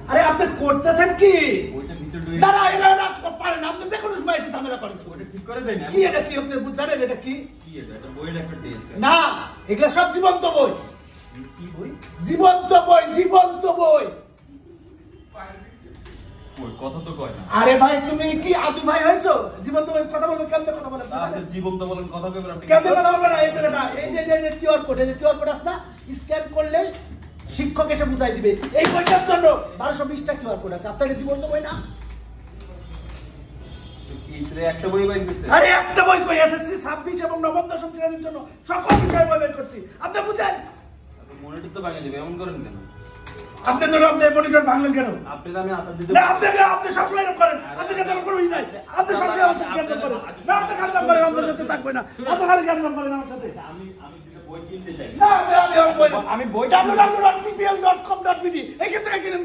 আরে আপনি করতেছেন কি? ওইটা ভিতর ঢুকে না না এটা পারেন আপনি যে কোনো সময় এসে ঝামেলা করেন। ওটা ঠিক করে দেয় না। কি এটা কি আপনি জানেন এটা কি? কি এটা বইয়ের একটা টেস্ট না এগুলা সব জীবন্ত বই। কি বই? জীবন্ত বই, জীবন্ত বই। ওই কথা তো কয় না। আরে ভাই তুমি কি আদু ভাই হয়েছো? জীবন্ত বই কথা বলবে কেমনে কথা বলেন? আপনি জীবন্ত বলেন কথা কইবেন আপনি কেমনে কথা বলবেন? এই যে এটা এই যে কিউআর কোড, এই যে কিউআর কোড আছে না, স্ক্যান করলেই শিক্ষক এসে বুঝাই দিবে। এই বইটার জন্য 1220টা কিউআর কোড আছে। আপনাদের জীবন্ত বই না? একটা বই বাইর করছে। আরে একটা বই কই এসএসসি 26 এবং নবম দশম শ্রেণীর জন্য সকল বিষয় বই বের করছি। আপনি বুঝেন? মনিটর তো ভাঙে যাবে এমন করেন কেন? আপনি তো আপনি মনিটর ভাঙলেন কেন? আপনি আমি আসার দিতে না আপনি সবসময় এরকম করেন। আপনি সাথে আমার কোনোই নাই। আপনি সবসময় আমার সাথে কেন করেন? না আপনি কাজ করেন আমার সাথে থাকবে না। আপনি খালি কাজ করেন আমার সাথে। আমি দুটো বই কিনতে চাই। না আমি বই আমি বই www.tpl.com.bd এখান থেকে কিনেন।